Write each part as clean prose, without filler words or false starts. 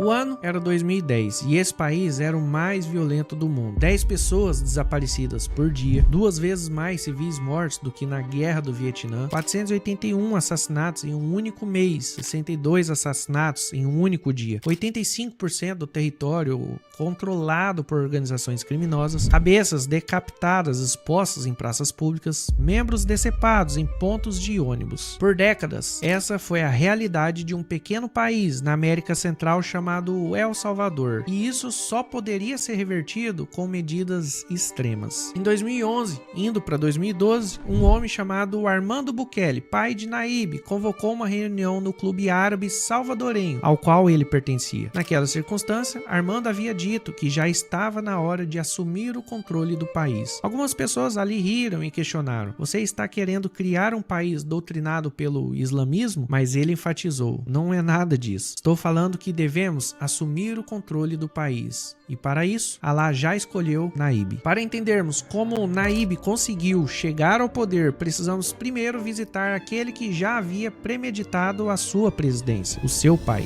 O ano era 2010 e esse país era o mais violento do mundo. 10 pessoas desaparecidas por dia, 2 vezes mais civis mortos do que na Guerra do Vietnã, 481 assassinatos em um único mês, 62 assassinatos em um único dia, 85% do território controlado por organizações criminosas, cabeças decapitadas expostas em praças públicas, membros decepados em pontos de ônibus. Por décadas, essa foi a realidade de um pequeno país na América Central chamado El Salvador, e isso só poderia ser revertido com medidas extremas. Em 2011, indo para 2012, um homem chamado Armando Bukele, pai de Nayib, convocou uma reunião no clube árabe salvadorenho, ao qual ele pertencia. Naquela circunstância, Armando havia dito que já estava na hora de assumir o controle do país. Algumas pessoas ali riram e questionaram: "Você está querendo criar um país doutrinado pelo islamismo?" Mas ele enfatizou: "Não é nada disso. Estou falando que devemos assumir o controle do país. E para isso, Alá já escolheu Nayib." Para entendermos como Nayib conseguiu chegar ao poder, precisamos primeiro visitar aquele que já havia premeditado a sua presidência, o seu pai.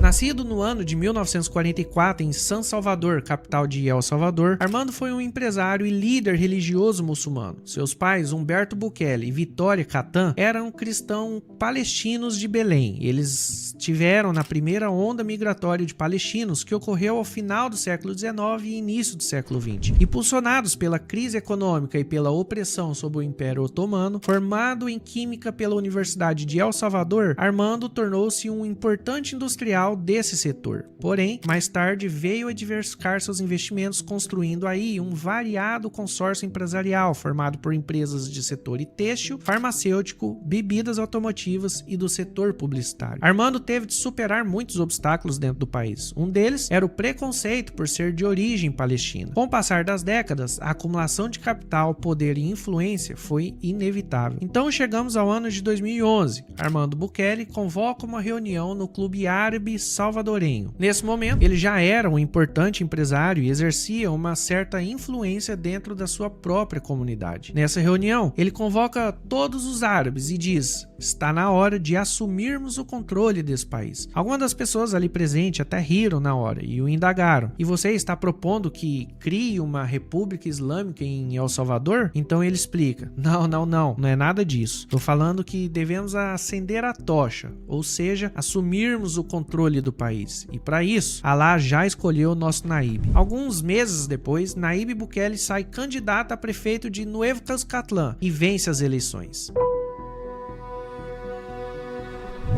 Nascido no ano de 1944 em San Salvador, capital de El Salvador, Armando foi um empresário e líder religioso muçulmano. Seus pais, Humberto Bukele e Vitória Catan, eram cristãos palestinos de Belém. Eles tiveram na primeira onda migratória de palestinos que ocorreu ao final do século XIX e início do século XX. Impulsionados pela crise econômica e pela opressão sob o Império Otomano, formado em Química pela Universidade de El Salvador, Armando tornou-se um importante industrial desse setor. Porém, mais tarde veio a diversificar seus investimentos, construindo aí um variado consórcio empresarial formado por empresas de setor têxtil, farmacêutico, bebidas automotivas e do setor publicitário. Armando teve de superar muitos obstáculos dentro do país. Um deles era o preconceito por ser de origem palestina. Com o passar das décadas, a acumulação de capital, poder e influência foi inevitável. Então chegamos ao ano de 2011. Armando Bukele convoca uma reunião no clube árabe salvadorenho. Nesse momento, ele já era um importante empresário e exercia uma certa influência dentro da sua própria comunidade. Nessa reunião, ele convoca todos os árabes e diz: "Está na hora de assumirmos o controle desse país." Algumas das pessoas ali presentes até riram na hora e o indagaram: "E você está propondo que crie uma república islâmica em El Salvador?" Então ele explica: Não é nada disso. Estou falando que devemos acender a tocha, ou seja, assumirmos o controle do país. E para isso, Alá já escolheu o nosso Nayib." Alguns meses depois, Nayib Bukele sai candidato a prefeito de Nuevo Cuscatlán e vence as eleições.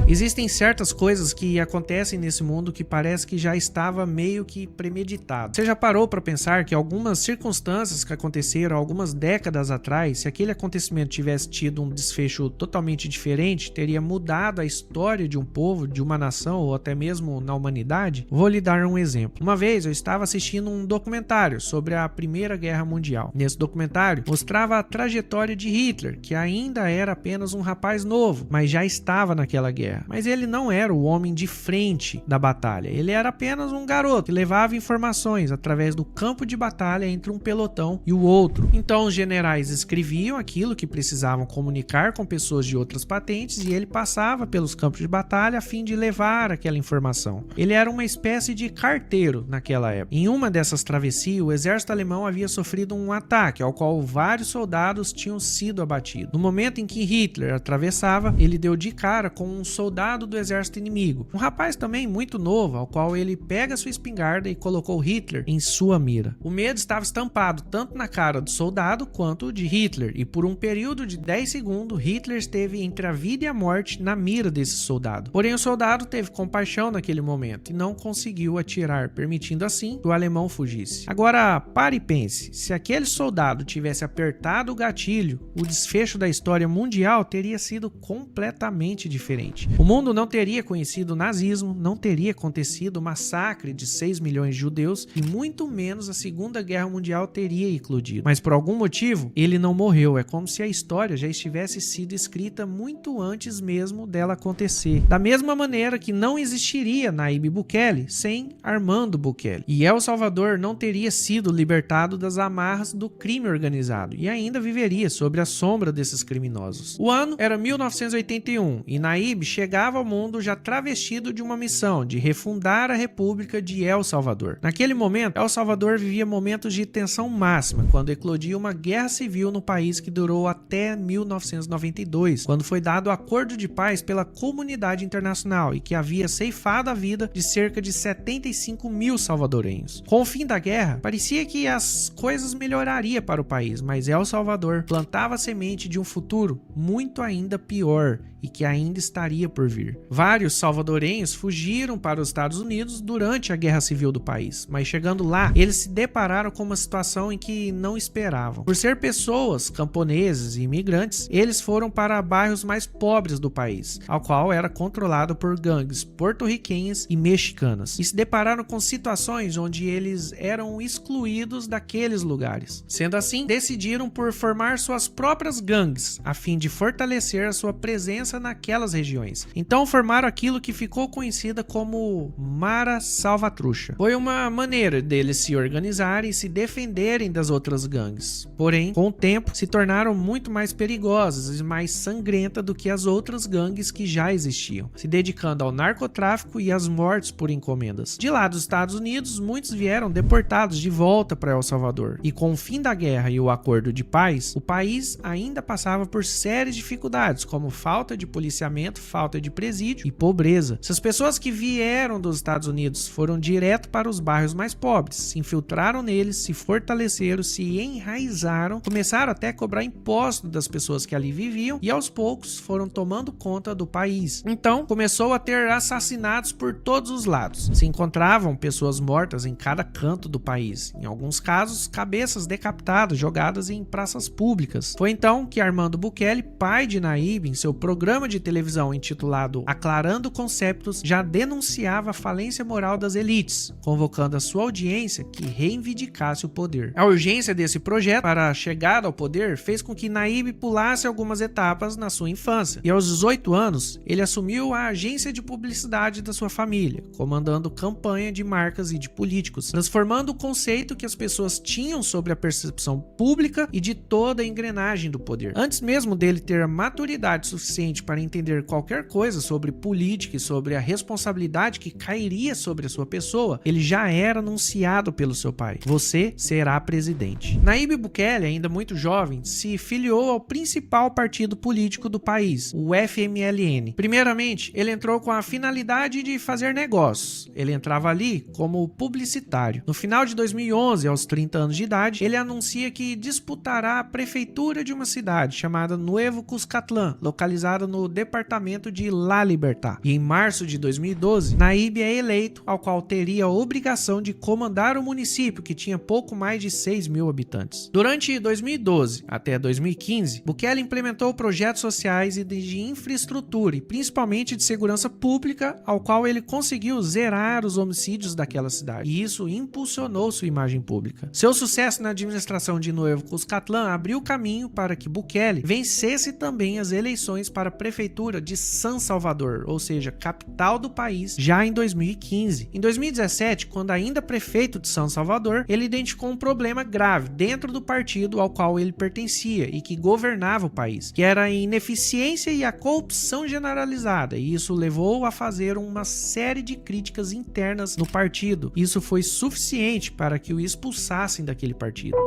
Existem certas coisas que acontecem nesse mundo que parece que já estava meio que premeditado. Você já parou para pensar que algumas circunstâncias que aconteceram algumas décadas atrás, se aquele acontecimento tivesse tido um desfecho totalmente diferente, teria mudado a história de um povo, de uma nação ou até mesmo na humanidade? Vou lhe dar um exemplo. Uma vez eu estava assistindo um documentário sobre a Primeira Guerra Mundial. Nesse documentário mostrava a trajetória de Hitler, que ainda era apenas um rapaz novo, mas já estava naquela guerra. Mas ele não era o homem de frente da batalha, ele era apenas um garoto que levava informações através do campo de batalha entre um pelotão e o outro. Então os generais escreviam aquilo que precisavam comunicar com pessoas de outras patentes e ele passava pelos campos de batalha a fim de levar aquela informação. Ele era uma espécie de carteiro naquela época. Em uma dessas travessias, o exército alemão havia sofrido um ataque ao qual vários soldados tinham sido abatidos. No momento em que Hitler atravessava, ele deu de cara com um soldado do exército inimigo, um rapaz também muito novo, ao qual ele pega sua espingarda e colocou Hitler em sua mira. O medo estava estampado tanto na cara do soldado quanto de Hitler, e por um período de 10 segundos, Hitler esteve entre a vida e a morte na mira desse soldado. Porém, o soldado teve compaixão naquele momento e não conseguiu atirar, permitindo assim que o alemão fugisse. Agora, pare e pense, se aquele soldado tivesse apertado o gatilho, o desfecho da história mundial teria sido completamente diferente. O mundo não teria conhecido o nazismo, não teria acontecido o massacre de 6 milhões de judeus e muito menos a Segunda Guerra Mundial teria eclodido. Mas por algum motivo, ele não morreu. É como se a história já estivesse sido escrita muito antes mesmo dela acontecer. Da mesma maneira que não existiria Nayib Bukele sem Armando Bukele. E El Salvador não teria sido libertado das amarras do crime organizado e ainda viveria sob a sombra desses criminosos. O ano era 1981 e Nayib chegava ao mundo já travestido de uma missão de refundar a República de El Salvador. Naquele momento, El Salvador vivia momentos de tensão máxima quando eclodia uma guerra civil no país que durou até 1992, quando foi dado o acordo de paz pela comunidade internacional e que havia ceifado a vida de cerca de 75 mil salvadorenhos. Com o fim da guerra, parecia que as coisas melhorariam para o país, mas El Salvador plantava a semente de um futuro muito ainda pior e que ainda estaria por vir. Vários salvadorenhos fugiram para os Estados Unidos durante a guerra civil do país, mas chegando lá, eles se depararam com uma situação em que não esperavam. Por ser pessoas, camponeses e imigrantes, eles foram para bairros mais pobres do país, ao qual era controlado por gangues porto-riquenhas e mexicanas, e se depararam com situações onde eles eram excluídos daqueles lugares. Sendo assim, decidiram por formar suas próprias gangues, a fim de fortalecer a sua presença naquelas regiões. Então formaram aquilo que ficou conhecida como Mara Salvatrucha. Foi uma maneira deles se organizarem e se defenderem das outras gangues. Porém, com o tempo, se tornaram muito mais perigosas e mais sangrentas do que as outras gangues que já existiam, se dedicando ao narcotráfico e às mortes por encomendas. De lá dos Estados Unidos, muitos vieram deportados de volta para El Salvador. E com o fim da guerra e o acordo de paz, o país ainda passava por sérias dificuldades, como falta de policiamento, falta de presídio e pobreza. Essas pessoas que vieram dos Estados Unidos foram direto para os bairros mais pobres, se infiltraram neles, se fortaleceram, se enraizaram, começaram até a cobrar imposto das pessoas que ali viviam e aos poucos foram tomando conta do país. Então começou a ter assassinatos por todos os lados. Se encontravam pessoas mortas em cada canto do país. Em alguns casos, cabeças decapitadas jogadas em praças públicas. Foi então que Armando Bukele, pai de Nayib, em seu programa de televisão intitulado Aclarando Conceptos, já denunciava a falência moral das elites, convocando a sua audiência que reivindicasse o poder. A urgência desse projeto para a chegada ao poder fez com que Nayib pulasse algumas etapas na sua infância, e aos 18 anos ele assumiu a agência de publicidade da sua família, comandando campanha de marcas e de políticos, transformando o conceito que as pessoas tinham sobre a percepção pública e de toda a engrenagem do poder. Antes mesmo dele ter a maturidade suficiente para entender qualquer coisa sobre política e sobre a responsabilidade que cairia sobre a sua pessoa, ele já era anunciado pelo seu pai: você será presidente. Nayib Bukele, ainda muito jovem, se filiou ao principal partido político do país, o FMLN. Primeiramente, ele entrou com a finalidade de fazer negócios. Ele entrava ali como publicitário. No final de 2011, aos 30 anos de idade, ele anuncia que disputará a prefeitura de uma cidade chamada Nuevo Cuscatlán, localizada no departamento de La Libertad. E em março de 2012, Nayib é eleito, ao qual teria a obrigação de comandar o município, que tinha pouco mais de 6 mil habitantes. Durante 2012 até 2015, Bukele implementou projetos sociais e de infraestrutura, e principalmente de segurança pública, ao qual ele conseguiu zerar os homicídios daquela cidade. E isso impulsionou sua imagem pública. Seu sucesso na administração de Nuevo Cuscatlán abriu caminho para que Bukele vencesse também as eleições para a prefeitura de San Salvador, ou seja, capital do país, já em 2015. Em 2017, quando ainda prefeito de San Salvador, ele identificou um problema grave dentro do partido ao qual ele pertencia e que governava o país, que era a ineficiência e a corrupção generalizada, e isso levou a fazer uma série de críticas internas no partido. Isso foi suficiente para que o expulsassem daquele partido.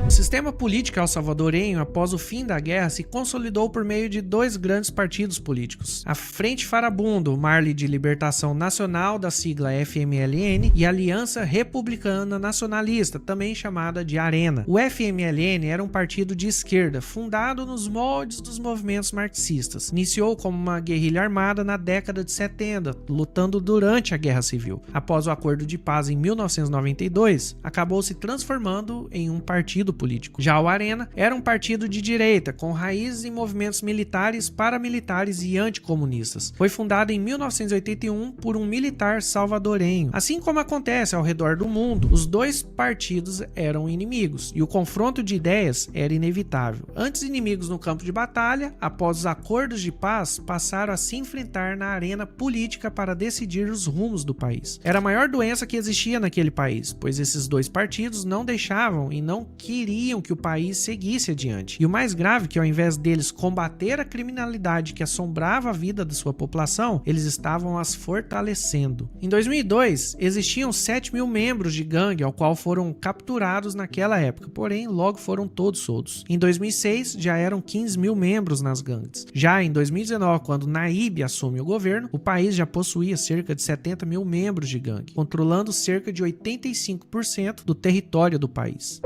O sistema político el-salvadorenho, após o fim da guerra, se consolidou por meio de dois grandes partidos políticos: a Frente Farabundo Marley de Libertação Nacional, da sigla FMLN, e a Aliança Republicana Nacionalista, também chamada de Arena. O FMLN era um partido de esquerda, fundado nos moldes dos movimentos marxistas. Iniciou como uma guerrilha armada na década de 70, lutando durante a Guerra Civil. Após o Acordo de Paz em 1992, acabou se transformando em um partido político. Já o Arena era um partido de direita, com raízes em movimentos militares, paramilitares e anticomunistas. Foi fundado em 1981 por um militar salvadorenho. Assim como acontece ao redor do mundo, os dois partidos eram inimigos e o confronto de ideias era inevitável. Antes inimigos no campo de batalha, após os acordos de paz, passaram a se enfrentar na arena política para decidir os rumos do país. Era a maior doença que existia naquele país, pois esses dois partidos não deixavam e não queriam que o país seguisse adiante. E o mais grave é que, ao invés deles combater a criminalidade que assombrava a vida da sua população, eles estavam as fortalecendo. Em 2002, existiam 7.000 membros de gangue ao qual foram capturados naquela época, porém logo foram todos soltos. Em 2006, já eram 15.000 membros nas gangues. Já em 2019, quando Nayib assume o governo, o país já possuía cerca de 70.000 membros de gangue, controlando cerca de 85% do território do país.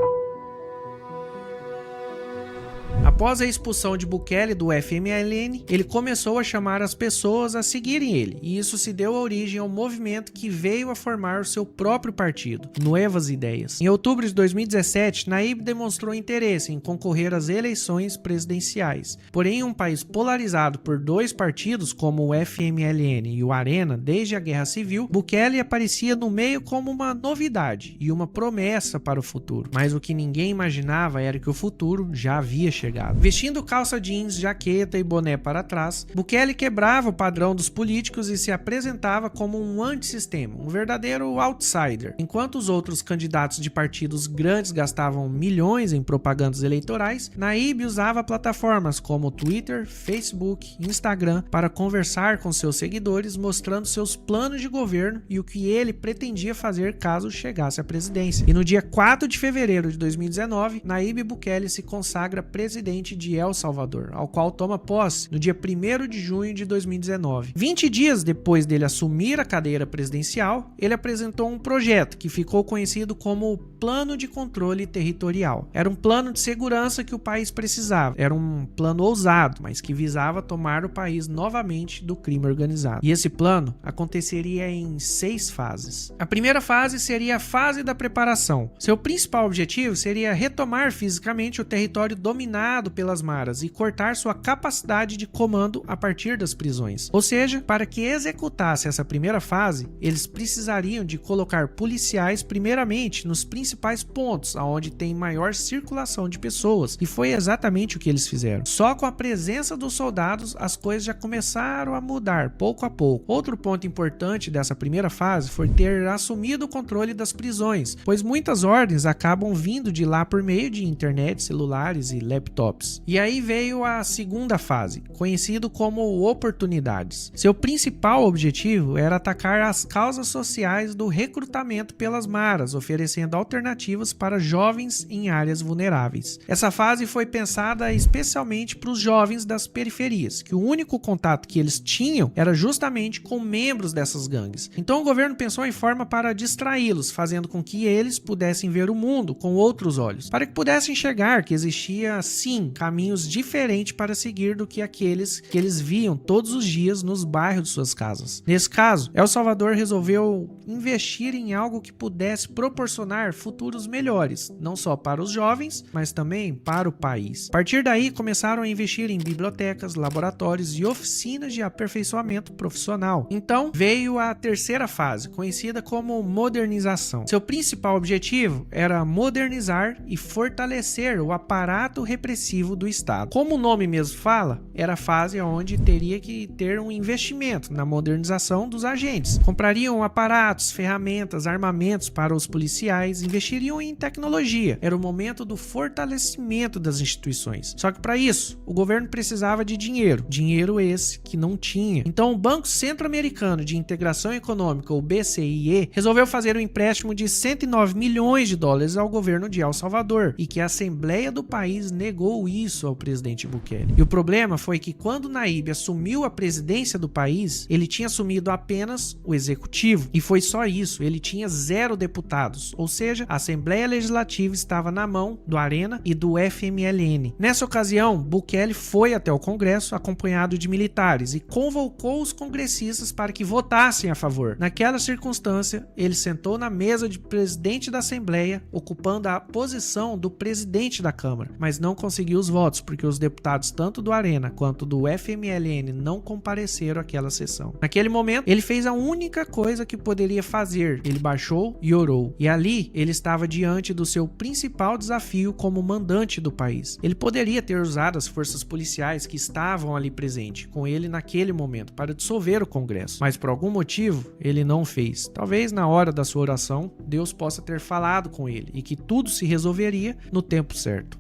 Após a expulsão de Bukele do FMLN, ele começou a chamar as pessoas a seguirem ele, e isso se deu origem ao movimento que veio a formar o seu próprio partido, Nuevas Ideias. Em outubro de 2017, Nayib demonstrou interesse em concorrer às eleições presidenciais. Porém, em um país polarizado por dois partidos, como o FMLN e o Arena, desde a Guerra Civil, Bukele aparecia no meio como uma novidade e uma promessa para o futuro. Mas o que ninguém imaginava era que o futuro já havia chegado. Vestindo calça jeans, jaqueta e boné para trás, Bukele quebrava o padrão dos políticos e se apresentava como um antissistema, um verdadeiro outsider. Enquanto os outros candidatos de partidos grandes gastavam milhões em propagandas eleitorais, Nayib usava plataformas como Twitter, Facebook, Instagram para conversar com seus seguidores, mostrando seus planos de governo e o que ele pretendia fazer caso chegasse à presidência. E no dia 4 de fevereiro de 2019, Nayib Bukele se consagra presidente de El Salvador, ao qual toma posse no dia 1º de junho de 2019. 20 dias depois dele assumir a cadeira presidencial, ele apresentou um projeto que ficou conhecido como o Plano de Controle Territorial. Era um plano de segurança que o país precisava. Era um plano ousado, mas que visava tomar o país novamente do crime organizado. E esse plano aconteceria em 6 fases. A primeira fase seria a fase da preparação. Seu principal objetivo seria retomar fisicamente o território dominado pelas maras e cortar sua capacidade de comando a partir das prisões. Ou seja, para que executasse essa primeira fase, eles precisariam de colocar policiais primeiramente nos principais pontos, onde tem maior circulação de pessoas, e foi exatamente o que eles fizeram. Só com a presença dos soldados, as coisas já começaram a mudar pouco a pouco. Outro ponto importante dessa primeira fase foi ter assumido o controle das prisões, pois muitas ordens acabam vindo de lá por meio de internet, celulares e laptops. E aí veio a segunda fase, conhecido como oportunidades. Seu principal objetivo era atacar as causas sociais do recrutamento pelas maras, oferecendo alternativas para jovens em áreas vulneráveis. Essa fase foi pensada especialmente para os jovens das periferias, que o único contato que eles tinham era justamente com membros dessas gangues. Então o governo pensou em forma para distraí-los, fazendo com que eles pudessem ver o mundo com outros olhos, para que pudessem enxergar que existia sim caminhos diferentes para seguir do que aqueles que eles viam todos os dias nos bairros de suas casas. Nesse caso, El Salvador resolveu investir em algo que pudesse proporcionar futuros melhores, não só para os jovens, mas também para o país. A partir daí, começaram a investir em bibliotecas, laboratórios e oficinas de aperfeiçoamento profissional. Então, veio a terceira fase, conhecida como modernização. Seu principal objetivo era modernizar e fortalecer o aparato repressivo do Estado. Como o nome mesmo fala, era a fase onde teria que ter um investimento na modernização dos agentes. Comprariam aparatos, ferramentas, armamentos para os policiais, investiriam em tecnologia. Era o momento do fortalecimento das instituições. Só que para isso, o governo precisava de dinheiro. Dinheiro esse que não tinha. Então o Banco Centro-Americano de Integração Econômica, o BCIE, resolveu fazer um empréstimo de 109 milhões de dólares ao governo de El Salvador, e que a Assembleia do país negou falou isso ao presidente Bukele. E o problema foi que quando Naíbe assumiu a presidência do país, ele tinha assumido apenas o executivo. E foi só isso, ele tinha 0 deputados, ou seja, a Assembleia Legislativa estava na mão do Arena e do FMLN. Nessa ocasião, Bukele foi até o Congresso acompanhado de militares e convocou os congressistas para que votassem a favor. Naquela circunstância, ele sentou na mesa de presidente da Assembleia, ocupando a posição do presidente da Câmara, mas não conseguiu os votos, porque os deputados tanto do Arena quanto do FMLN não compareceram àquela sessão. Naquele momento, ele fez a única coisa que poderia fazer, ele baixou e orou. E ali, ele estava diante do seu principal desafio como mandante do país. Ele poderia ter usado as forças policiais que estavam ali presentes com ele naquele momento para dissolver o Congresso, mas por algum motivo, ele não fez. Talvez na hora da sua oração, Deus possa ter falado com ele e que tudo se resolveria no tempo certo.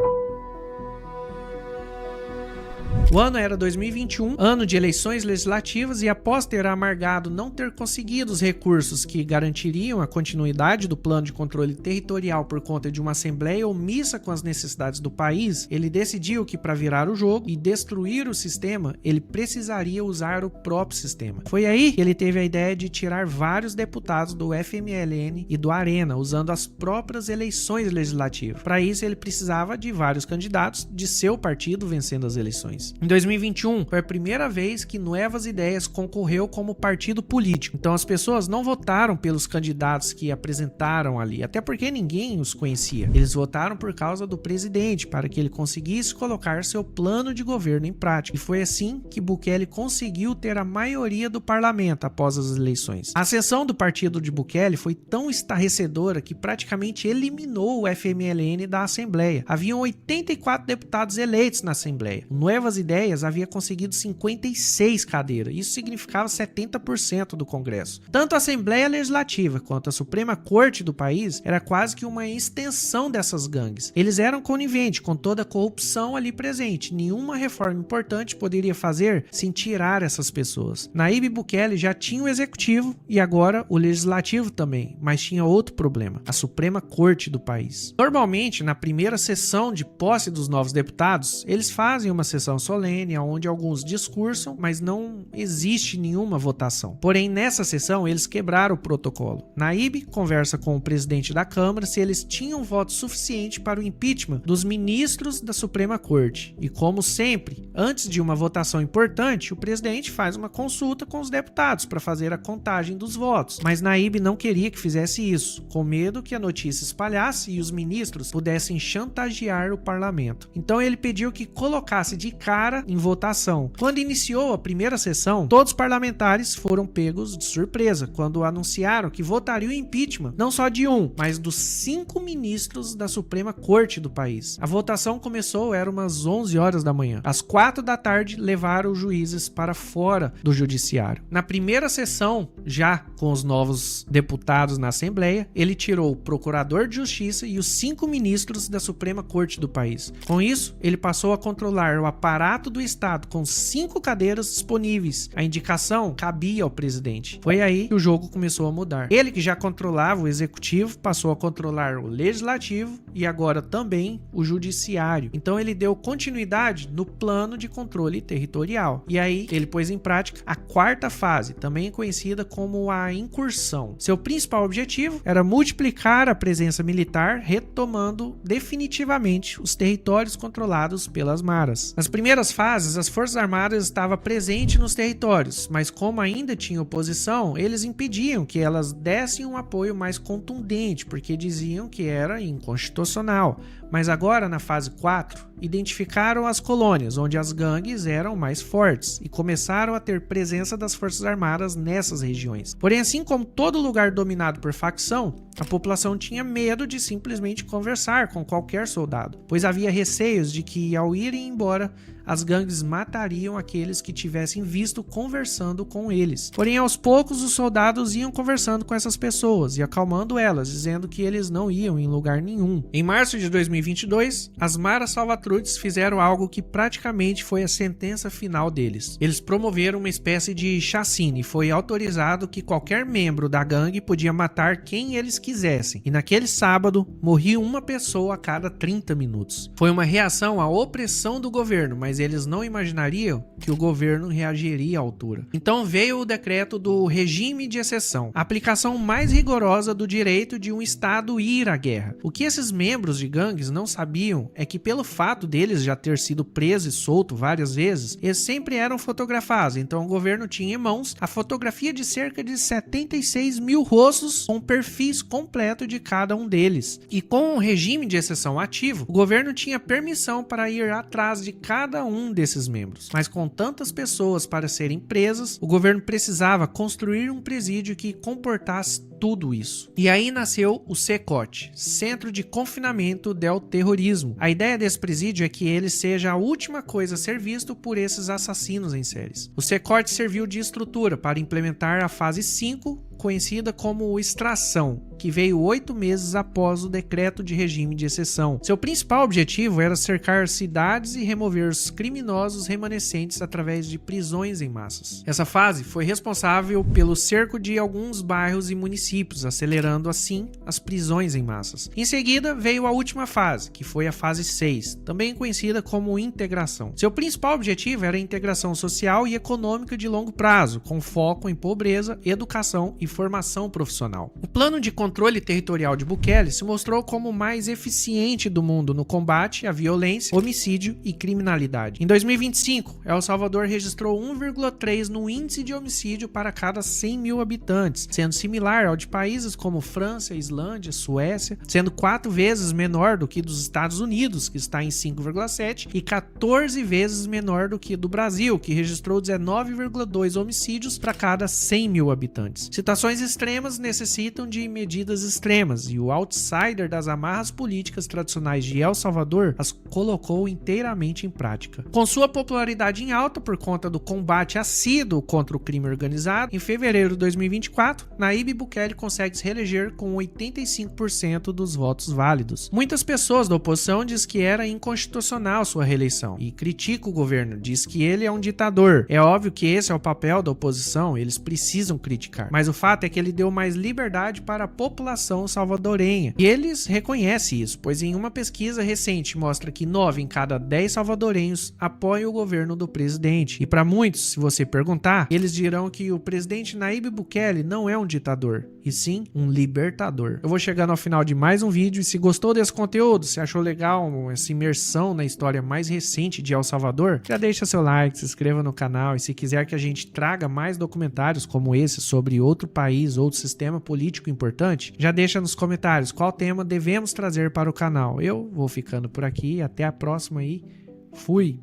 O ano era 2021, ano de eleições legislativas, e após ter amargado não ter conseguido os recursos que garantiriam a continuidade do plano de controle territorial por conta de uma assembleia omissa com as necessidades do país, ele decidiu que para virar o jogo e destruir o sistema, ele precisaria usar o próprio sistema. Foi aí que ele teve a ideia de tirar vários deputados do FMLN e do Arena, usando as próprias eleições legislativas. Para isso, ele precisava de vários candidatos de seu partido vencendo as eleições. Em 2021, foi a primeira vez que Nuevas Ideias concorreu como partido político. Então as pessoas não votaram pelos candidatos que apresentaram ali, até porque ninguém os conhecia. Eles votaram por causa do presidente, para que ele conseguisse colocar seu plano de governo em prática. E foi assim que Bukele conseguiu ter a maioria do parlamento após as eleições. A ascensão do partido de Bukele foi tão estarrecedora que praticamente eliminou o FMLN da Assembleia. Haviam 84 deputados eleitos na Assembleia. Nuevas Ideias havia conseguido 56 cadeiras, isso significava 70% do Congresso. Tanto a Assembleia Legislativa quanto a Suprema Corte do país era quase que uma extensão dessas gangues. Eles eram coniventes com toda a corrupção ali presente. Nenhuma reforma importante poderia fazer sem tirar essas pessoas. Naíbe Bukele já tinha o Executivo e agora o Legislativo também, mas tinha outro problema: a Suprema Corte do país. Normalmente, na primeira sessão de posse dos novos deputados, eles fazem uma sessão solene, onde alguns discursam, mas não existe nenhuma votação. Porém, nessa sessão, eles quebraram o protocolo. Naíbe conversa com o presidente da Câmara se eles tinham voto suficiente para o impeachment dos ministros da Suprema Corte. E como sempre, antes de uma votação importante, o presidente faz uma consulta com os deputados para fazer a contagem dos votos. Mas Naíbe não queria que fizesse isso, com medo que a notícia espalhasse e os ministros pudessem chantagear o parlamento. Então ele pediu que colocasse de cara em votação. Quando iniciou a primeira sessão, todos os parlamentares foram pegos de surpresa quando anunciaram que votariam o impeachment não só de um, mas dos 5 ministros da Suprema Corte do país. A votação começou, era umas 11 horas da manhã. Às 4 da tarde, levaram os juízes para fora do judiciário. Na primeira sessão, já com os novos deputados na Assembleia, ele tirou o procurador de justiça e os 5 ministros da Suprema Corte do país. Com isso, ele passou a controlar o aparato do Estado com 5 cadeiras disponíveis. A indicação cabia ao presidente. Foi aí que o jogo começou a mudar. Ele, que já controlava o executivo, passou a controlar o legislativo e agora também o judiciário. Então ele deu continuidade no plano de controle territorial. E aí ele pôs em prática a 4ª fase, também conhecida como a incursão. Seu principal objetivo era multiplicar a presença militar, retomando definitivamente os territórios controlados pelas maras. Nas primeiras fases, as Forças Armadas estavam presentes nos territórios, mas como ainda tinha oposição, eles impediam que elas dessem um apoio mais contundente, porque diziam que era inconstitucional. Mas agora, na fase 4, identificaram as colônias, onde as gangues eram mais fortes, e começaram a ter presença das Forças Armadas nessas regiões. Porém, assim como todo lugar dominado por facção, a população tinha medo de simplesmente conversar com qualquer soldado, pois havia receios de que, ao irem embora, as gangues matariam aqueles que tivessem visto conversando com eles. Porém, aos poucos, os soldados iam conversando com essas pessoas e acalmando elas, dizendo que eles não iam em lugar nenhum. Em março de 2022, as Maras Salvatrudes fizeram algo que praticamente foi a sentença final deles. Eles promoveram uma espécie de chacina e foi autorizado que qualquer membro da gangue podia matar quem eles quisessem. E naquele sábado, morria uma pessoa a cada 30 minutos. Foi uma reação à opressão do governo, mas eles não imaginariam que o governo reagiria à altura. Então veio o decreto do regime de exceção, a aplicação mais rigorosa do direito de um estado ir à guerra. O que esses membros de gangues não sabiam é que, pelo fato deles já ter sido preso e solto várias vezes, eles sempre eram fotografados. Então o governo tinha em mãos a fotografia de cerca de 76 mil rostos com perfis completo de cada um deles. E com o regime de exceção ativo, o governo tinha permissão para ir atrás de cada um desses membros. Mas com tantas pessoas para serem presas, o governo precisava construir um presídio que comportasse tudo isso. E aí nasceu o CECOT, Centro de Confinamento del Terrorismo. A ideia desse presídio é que ele seja a última coisa a ser visto por esses assassinos em séries. O CECOT serviu de estrutura para implementar a fase 5, conhecida como extração, que veio 8 meses após o decreto de regime de exceção. Seu principal objetivo era cercar cidades e remover os criminosos remanescentes através de prisões em massas. Essa fase foi responsável pelo cerco de alguns bairros e municípios, acelerando assim as prisões em massas. Em seguida veio a última fase, que foi a fase 6, também conhecida como integração. Seu principal objetivo era a integração social e econômica de longo prazo, com foco em pobreza, educação e formação profissional. O plano de controle territorial de Bukele se mostrou como o mais eficiente do mundo no combate à violência, homicídio e criminalidade. Em 2025, El Salvador registrou 1,3 no índice de homicídio para cada 100 mil habitantes, sendo similar ao de países como França, Islândia, Suécia, sendo 4 vezes menor do que dos Estados Unidos, que está em 5,7, e 14 vezes menor do que do Brasil, que registrou 19,2 homicídios para cada 100 mil habitantes. Situações extremas necessitam de medidas extremas, e o outsider das amarras políticas tradicionais de El Salvador as colocou inteiramente em prática. Com sua popularidade em alta por conta do combate assíduo contra o crime organizado, em fevereiro de 2024, Nayib Bukele consegue se reeleger com 85% dos votos válidos. Muitas pessoas da oposição dizem que era inconstitucional sua reeleição e critica o governo, diz que ele é um ditador. É óbvio que esse é o papel da oposição, eles precisam criticar, mas o fato é que ele deu mais liberdade para a população salvadorenha. E eles reconhecem isso, pois em uma pesquisa recente mostra que 9 em cada 10 salvadorenhos apoiam o governo do presidente. E para muitos, se você perguntar, eles dirão que o presidente Nayib Bukele não é um ditador, e sim um libertador. Eu vou chegando ao final de mais um vídeo, e se gostou desse conteúdo, se achou legal essa imersão na história mais recente de El Salvador, já deixa seu like, se inscreva no canal, e se quiser que a gente traga mais documentários como esse sobre outro país, outro sistema político importante, já deixa nos comentários qual tema devemos trazer para o canal. Eu vou ficando por aqui, até a próxima e fui!